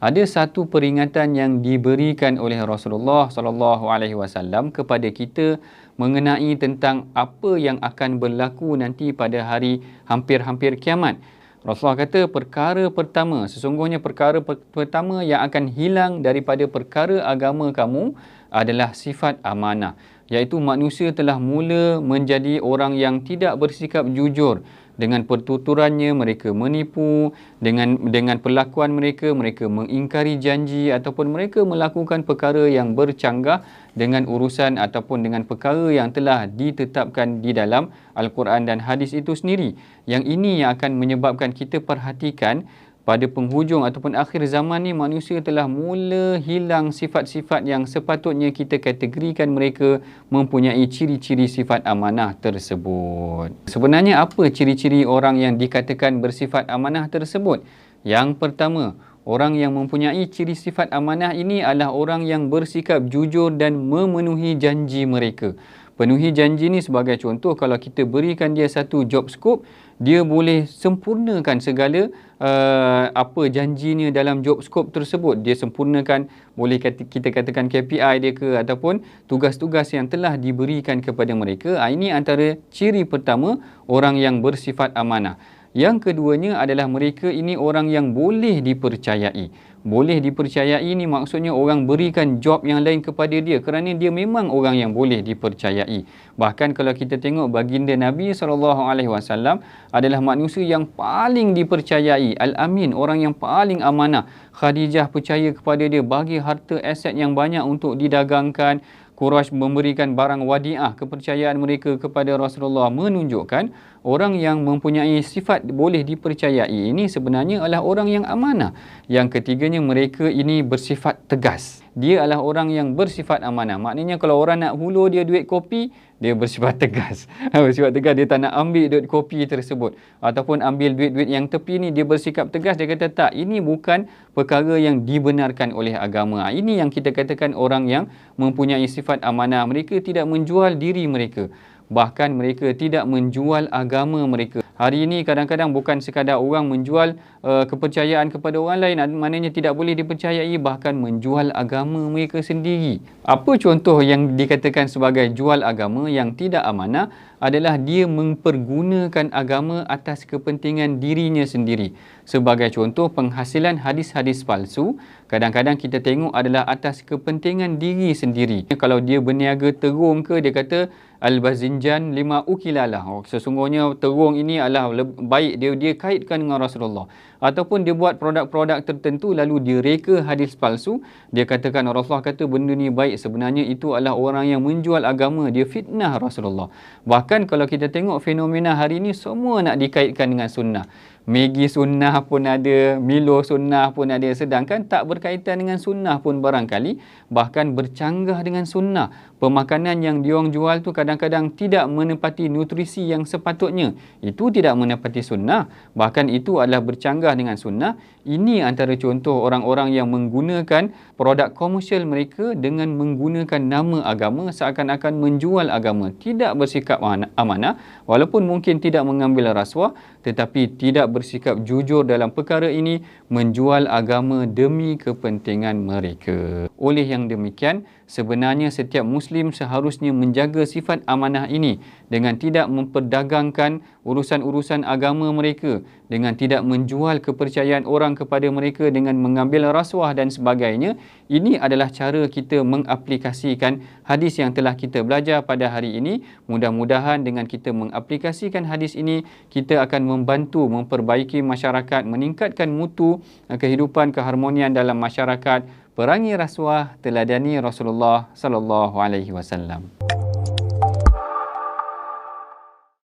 Ada satu peringatan yang diberikan oleh Rasulullah sallallahu alaihi wasallam kepada kita mengenai tentang apa yang akan berlaku nanti pada hari hampir-hampir kiamat. Rasulullah kata sesungguhnya perkara pertama yang akan hilang daripada perkara agama kamu adalah sifat amanah, iaitu manusia telah mula menjadi orang yang tidak bersikap jujur. Dengan pertuturannya mereka menipu, dengan perlakuan mereka mengingkari janji, ataupun mereka melakukan perkara yang bercanggah dengan urusan ataupun dengan perkara yang telah ditetapkan di dalam Al-Quran dan hadis itu sendiri. Yang ini yang akan menyebabkan kita perhatikan pada penghujung ataupun akhir zaman ni manusia telah mula hilang sifat-sifat yang sepatutnya kita kategorikan mereka mempunyai ciri-ciri sifat amanah tersebut. Sebenarnya apa ciri-ciri orang yang dikatakan bersifat amanah tersebut? Yang pertama, orang yang mempunyai ciri sifat amanah ini adalah orang yang bersikap jujur dan memenuhi janji mereka. Penuhi janji ni sebagai contoh, kalau kita berikan dia satu job scope, dia boleh sempurnakan segala apa janjinya dalam job scope tersebut. Dia sempurnakan, boleh kita katakan KPI dia ke, ataupun tugas-tugas yang telah diberikan kepada mereka. Ini antara ciri pertama orang yang bersifat amanah. Yang keduanya adalah mereka ini orang yang boleh dipercayai. Boleh dipercayai ni maksudnya orang berikan job yang lain kepada dia kerana dia memang orang yang boleh dipercayai. Bahkan kalau kita tengok baginda Nabi SAW adalah manusia yang paling dipercayai, Al-Amin, orang yang paling amanah. Khadijah percaya kepada dia, bagi harta aset yang banyak untuk didagangkan. Quraisy memberikan barang wadiah, kepercayaan mereka kepada Rasulullah menunjukkan orang yang mempunyai sifat boleh dipercayai ini sebenarnya adalah orang yang amanah. Yang ketiganya, mereka ini bersifat tegas. Dia adalah orang yang bersifat amanah. Maknanya kalau orang nak hulur dia duit kopi, dia bersifat tegas. Bersifat tegas, dia tak nak ambil duit kopi tersebut. Ataupun ambil duit-duit yang tepi ni, dia bersikap tegas. Dia kata tak, ini bukan perkara yang dibenarkan oleh agama. Ini yang kita katakan orang yang mempunyai sifat amanah. Mereka tidak menjual diri mereka. Bahkan mereka tidak menjual agama mereka. Hari ini kadang-kadang bukan sekadar orang menjual kepercayaan kepada orang lain, maknanya tidak boleh dipercayai, bahkan menjual agama mereka sendiri. Apa contoh yang dikatakan sebagai jual agama yang tidak amanah adalah dia mempergunakan agama atas kepentingan dirinya sendiri. Sebagai contoh, penghasilan hadis-hadis palsu kadang-kadang kita tengok adalah atas kepentingan diri sendiri. Kalau dia berniaga terung ke, dia kata Al-Bazinjan 5 ukilalah. Sesungguhnya terung ini adalah baik, dia kaitkan dengan Rasulullah. Ataupun dia buat produk-produk tertentu lalu dia reka hadis palsu. Dia katakan Rasulullah kata benda ni baik, sebenarnya itu adalah orang yang menjual agama, dia fitnah Rasulullah. Bahkan kalau kita tengok fenomena hari ini, semua nak dikaitkan dengan sunnah. Maggi sunnah pun ada, Milo sunnah pun ada, sedangkan tak berkaitan dengan sunnah pun barangkali, bahkan bercanggah dengan sunnah. Pemakanan yang diorang jual tu kadang-kadang tidak menepati nutrisi yang sepatutnya. Itu tidak menepati sunnah, bahkan itu adalah bercanggah dengan sunnah. Ini antara contoh orang-orang yang menggunakan produk komersial mereka dengan menggunakan nama agama, seakan-akan menjual agama. Tidak bersikap amanah, walaupun mungkin tidak mengambil rasuah, tetapi tidak bersikap jujur dalam perkara ini, menjual agama demi kepentingan mereka. Oleh yang demikian, sebenarnya setiap Muslim seharusnya menjaga sifat amanah ini dengan tidak memperdagangkan urusan-urusan agama mereka, dengan tidak menjual kepercayaan orang kepada mereka dengan mengambil rasuah dan sebagainya. Ini adalah cara kita mengaplikasikan hadis yang telah kita belajar pada hari ini. Mudah-mudahan dengan kita mengaplikasikan hadis ini, kita akan membantu memperbaiki masyarakat, meningkatkan mutu kehidupan keharmonian dalam masyarakat, perangi rasuah, teladani Rasulullah sallallahu alaihi wasallam.